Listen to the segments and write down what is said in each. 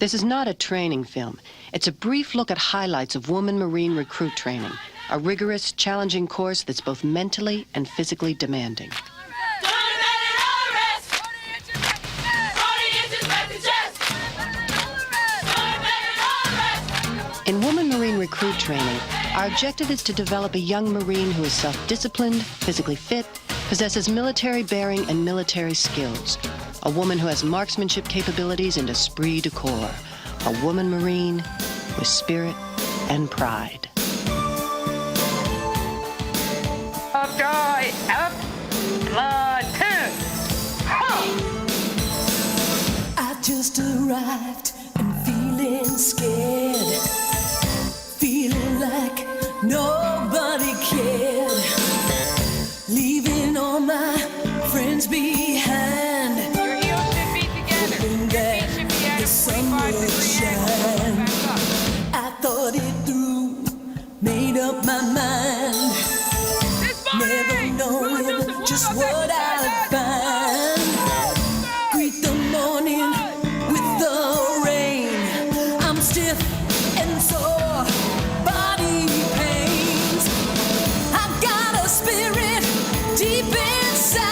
This is not a training film. It's a brief look at highlights of Woman Marine recruit training, a rigorous, challenging course that's both mentally and physically demanding. In Woman Marine recruit training, our objective is to develop a young Marine who is self-disciplined, physically fit, possesses military bearing and military skills. A woman who has marksmanship capabilities and esprit de corps. A woman Marine with spirit and pride. Up, joy, up, platoon. I just arrived and feeling scared, feeling like nobody cared, leaving all my friends behind. Your heels should be together. Your feet should be at a 45 degree angle. I thought it through, made up my mind, never knowing just what I'd find. Greet the morning with the rain. I'm stiff and sore, body pains. I've got a spirit deep inside.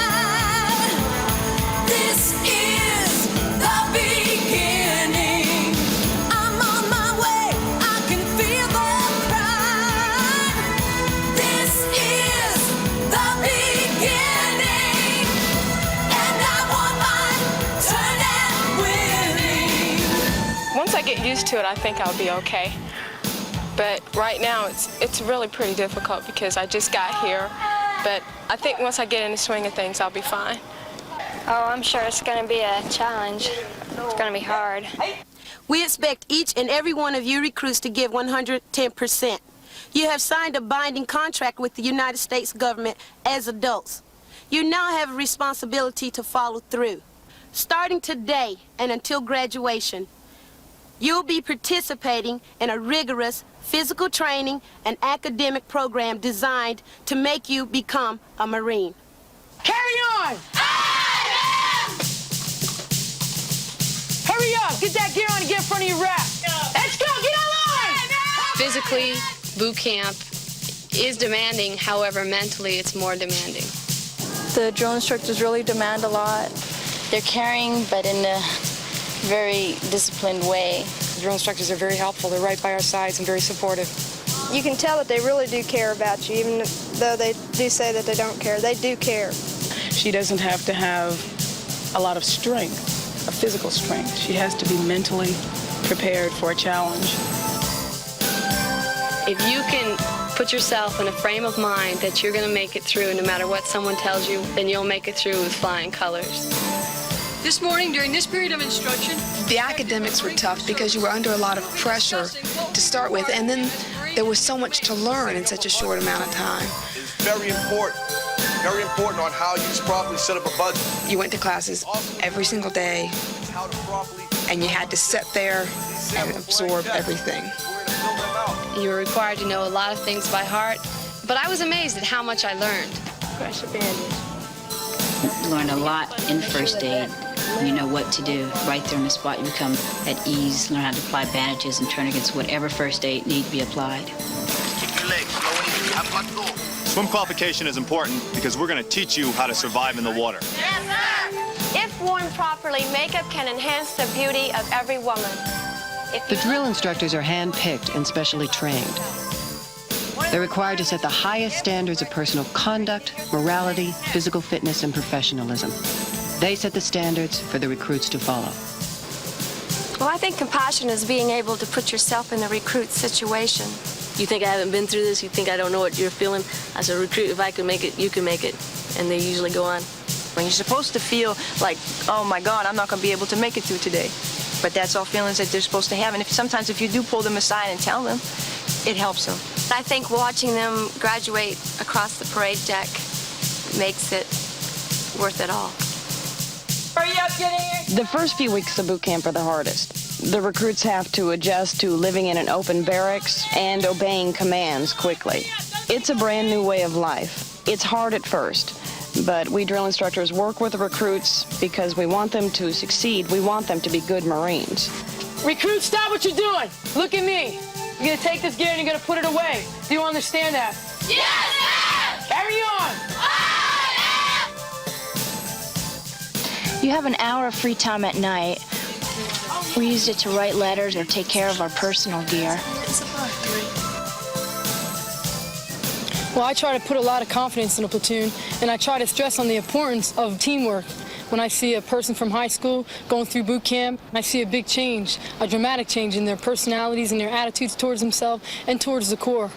This is the beginning. I'm on my way, I can feel the pride. This is the beginning, and I want my turn at winning. Once I get used to it, I think I'll be okay. But right now, it's really pretty difficult because I just got here. But I think once I get in the swing of things, I'll be fine. Oh, I'm sure it's going to be a challenge. It's going to be hard. We expect each and every one of you recruits to give 110%. You have signed a binding contract with the United States government as adults. You now have a responsibility to follow through. Starting today and until graduation, you'll be participating in a rigorous physical training and academic program designed to make you become a Marine. Carry on! Hurry up! Get that gear on and get in front of your rep. Let's go! Get online! Physically, boot camp is demanding. However, mentally, it's more demanding. The drill instructors really demand a lot. They're caring, but in a very disciplined way. The drill instructors are very helpful. They're right by our sides and very supportive. You can tell that they really do care about you, even though they do say that they don't care. They do care. She doesn't have to have a lot of strength, a physical strength. She has to be mentally prepared for a challenge. If you can put yourself in a frame of mind that you're going to make it through no matter what someone tells you, then you'll make it through with flying colors. This morning, during this period of instruction, the academics were tough because you were under a lot of pressure to start with, and then there was so much to learn in such a short amount of time. It's very important on how you properly set up a budget. You went to classes every single day, and you had to sit there and absorb everything. You were required to know a lot of things by heart, but I was amazed at how much I learned. Crush a bandage. Learned a lot in first aid. You know what to do right there on the spot. You become at ease, learn how to apply bandages and tourniquets, whatever first aid need to be applied. Swim qualification is important because we're going to teach you how to survive in the water. Yes, sir. If worn properly, makeup can enhance the beauty of every woman. The drill instructors are hand-picked and specially trained. They're required to set the highest standards of personal conduct, morality, physical fitness, and professionalism. They set the standards for the recruits to follow. Well, I think compassion is being able to put yourself in the recruit's situation. You think I haven't been through this? You think I don't know what you're feeling? As a recruit, if I can make it, you can make it. And they usually go on. When you're supposed to feel like, oh my God, I'm not going to be able to make it through today. But that's all feelings that they're supposed to have. And sometimes if you do pull them aside and tell them, it helps them. I think watching them graduate across the parade deck makes it worth it all. Hurry up, get in! The first few weeks of boot camp are the hardest. The recruits have to adjust to living in an open barracks and obeying commands quickly. It's a brand new way of life. It's hard at first, but we drill instructors work with the recruits because we want them to succeed. We want them to be good Marines. Recruit, stop what you're doing. Look at me. You're gonna take this gear and you're gonna put it away. Do you understand that? Yes, sir! Carry on! You have an hour of free time at night. We used it to write letters or take care of our personal gear. Well, I try to put a lot of confidence in a platoon, and I try to stress on the importance of teamwork. When I see a person from high school going through boot camp, I see a big change, a dramatic change in their personalities and their attitudes towards themselves and towards the Corps.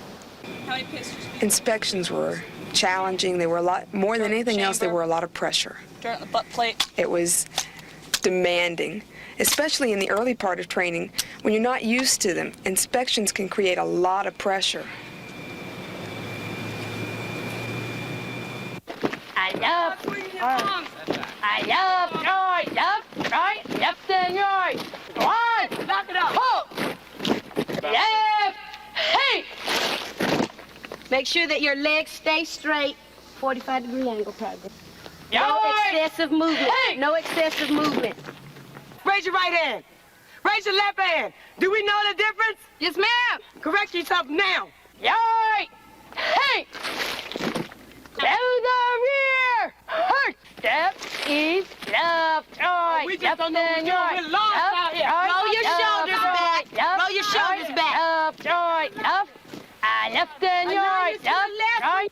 Inspections were challenging. They were a lot, more than anything else, they were a lot of pressure. Dirt on the butt plate. It was demanding, especially in the early part of training. When you're not used to them, inspections can create a lot of pressure. Right, left and right. One, knock it out. Pull. Left, hey. Make sure that your legs stay straight. 45-degree angle, probably. No Right. excessive movement. Hey. No excessive movement. Raise your right hand. Raise your left hand. Do we know the difference? Yes, ma'am. Correct yourself now. Right. Hey. To the rear. Hurt. Step, ease, left, right. We just don't know what we're doing. We're lost out here. Roll your shoulders back. Roll your shoulders back. Left, right, left. Left and right, left, right.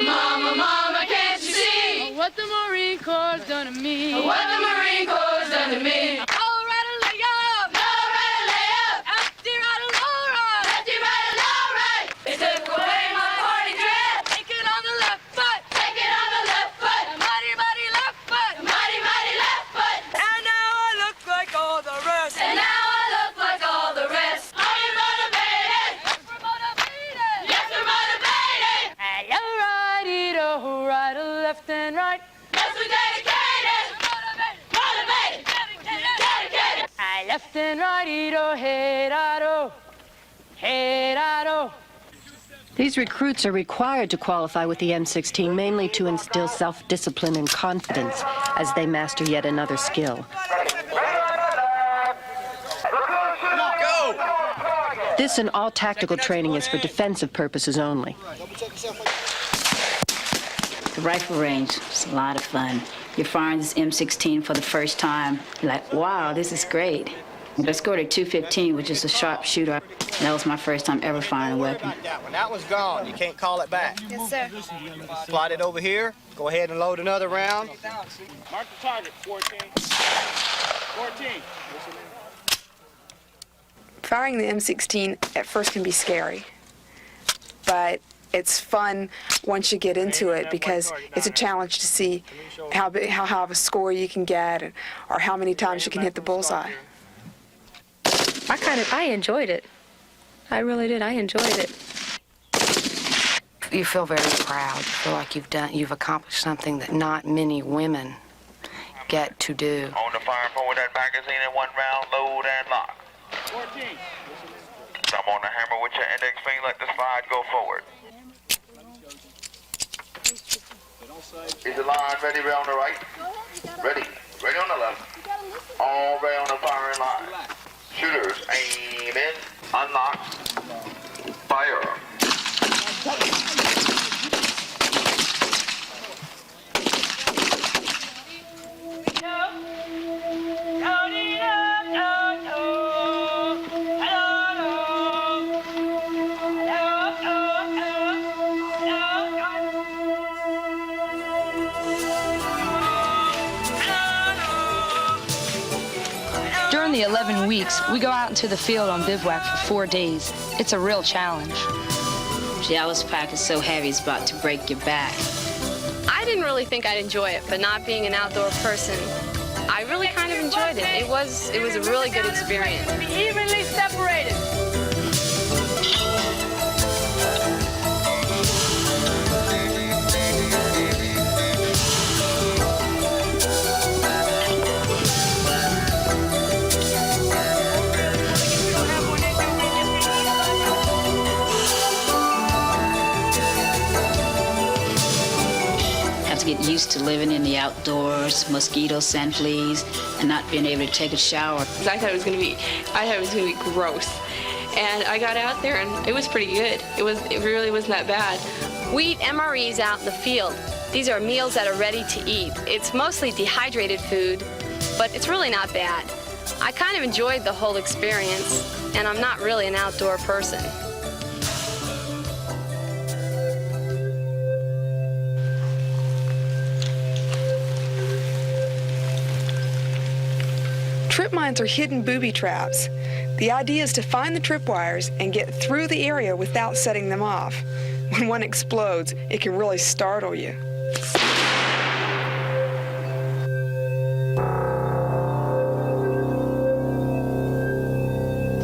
Mama, mama, can't you see? What the Marine Corps done to me? What the Marine Corps done to me? All right, lay up. Low right, lay up. Lefty right, low right. Lefty right, low right. They took away my party dress. Take it on the left foot. Take it on the left foot. Mighty, mighty left foot. Mighty, mighty left foot. And now I look like all the rest. And now I look like all the rest. Are you motivated? We're motivated. Yes, we're motivated. Hello, right, left and right. Yes, we're dedicated. Motivated. Dedicated. Left and right, head, These recruits are required to qualify with the M16 mainly to instill self-discipline and confidence as they master yet another skill. This and all tactical training is for defensive purposes only. The rifle range is a lot of fun. You're firing this M16 for the first time. You're like, wow, this is great. Let's go to 215, which is a sharpshooter. That was my first time ever firing a weapon. When that one's gone, you can't call it back. Yes, sir. Slide it over here. Go ahead and load another round. Mark the target, 14. 14. Firing the M16 at first can be scary, but it's fun once you get into it because it's a challenge to see how high of a score you can get or how many times you can hit the bullseye. I enjoyed it. I really did. I enjoyed it. You feel very proud. You feel like you've accomplished something that not many women get to do. On the fire forward that magazine in one round, load and lock. 14. Thumb on the hammer with your index finger, let the slide go forward. Is the line ready on the right? Ready. Ready on the left. All ready on the firing line. Shooters, aim in, unlock, fire. During the 11 weeks, we go out into the field on bivouac for 4 days. It's a real challenge. The Alice pack is so heavy, it's about to break your back. I didn't really think I'd enjoy it, but not being an outdoor person, I really kind of enjoyed it. It was a really good experience. Evenly separated. Have to get used to living in the outdoors, mosquitoes, sand fleas, and not being able to take a shower. I thought it was going to be gross. And I got out there and it was pretty good. It really wasn't that bad. We eat MREs out in the field. These are meals that are ready to eat. It's mostly dehydrated food, but it's really not bad. I kind of enjoyed the whole experience, and I'm not really an outdoor person. Trip mines are hidden booby traps. The idea is to find the tripwires and get through the area without setting them off. When one explodes, it can really startle you.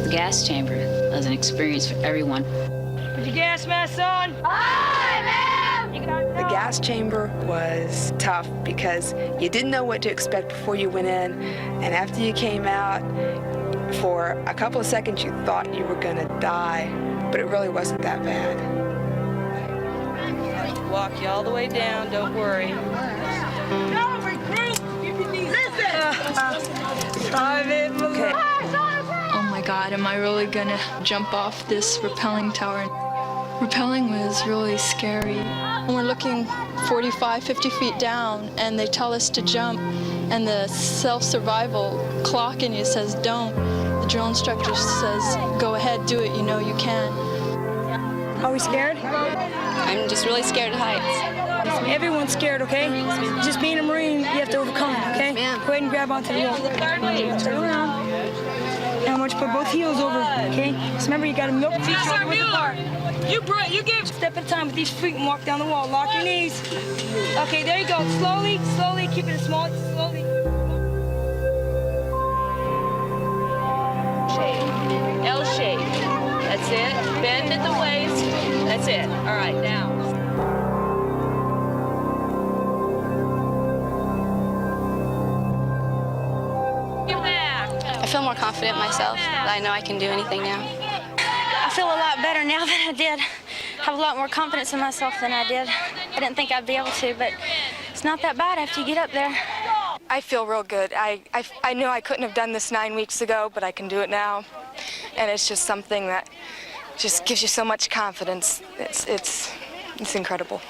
The gas chamber is an experience for everyone. Put your gas mask on. The gas chamber was tough because you didn't know what to expect before you went in, and after you came out, for a couple of seconds you thought you were gonna die, but it really wasn't that bad. Walk you all the way down, don't worry. No, recruit! Listen! Okay. Oh my God, am I really gonna jump off this rappelling tower? Rappelling was really scary. We're looking 45, 50 feet down, and they tell us to jump, and the self-survival clock in you says don't. The drill instructor says, go ahead, do it, you know you can. Are we scared? I'm just really scared of heights. Everyone's scared, okay? Just being a Marine, you have to overcome it, okay? Go ahead and grab onto the rope. Turn around. And I want you to put both heels over, okay? So remember, you got to milk each other with the bar. You give step at a time with these feet and walk down the wall. Lock your knees. Okay, there you go. Slowly, slowly, keep it small, slowly. L shape. That's it. Bend at the waist. That's it. All right, now. Get back. I feel more confident in myself that I know I can do anything now. I feel a lot better now than I did. I have a lot more confidence in myself than I did. I didn't think I'd be able to, but it's not that bad after you get up there. I feel real good. I knew I couldn't have done this 9 weeks ago, but I can do it now. And it's just something that just gives you so much confidence. It's incredible.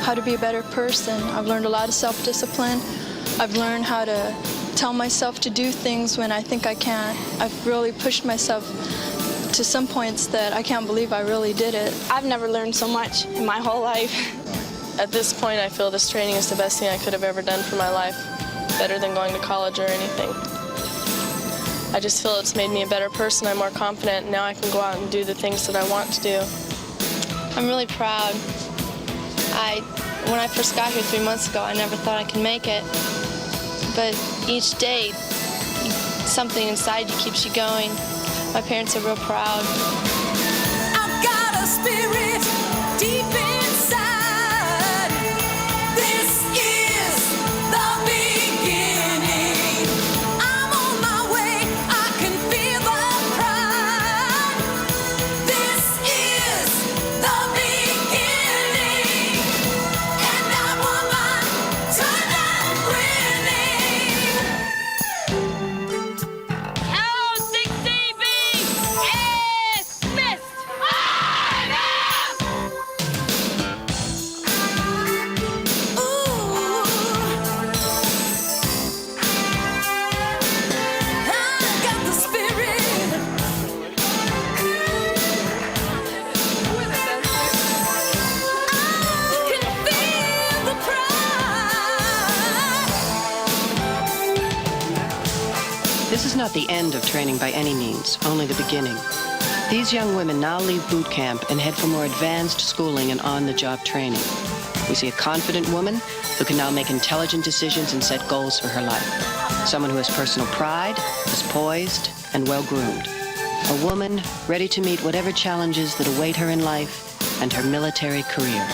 how to be a better person. I've learned a lot of self-discipline. I've learned how to tell myself to do things when I think I can't. I've really pushed myself to some points that I can't believe I really did it. I've never learned so much in my whole life. At this point, I feel this training is the best thing I could have ever done for my life, better than going to college or anything. I just feel it's made me a better person. I'm more confident, and now I can go out and do the things that I want to do. I'm really proud. When I first got here 3 months ago, I never thought I could make it. But each day, something inside you keeps you going. My parents are real proud. I've got a spirit deep inside. This is the beginning. I'm on my way. I can feel the pride. This is the beginning. And I want my turn out winning. Hello, 6CB is missed. Got the spirit. I can feel the pride. This is not the end of training by any means, only the beginning. These young women now leave boot camp and head for more advanced schooling and on-the-job training. We see a confident woman who can now make intelligent decisions and set goals for her life. Someone who has personal pride, is poised, and well-groomed. A woman ready to meet whatever challenges that await her in life and her military career.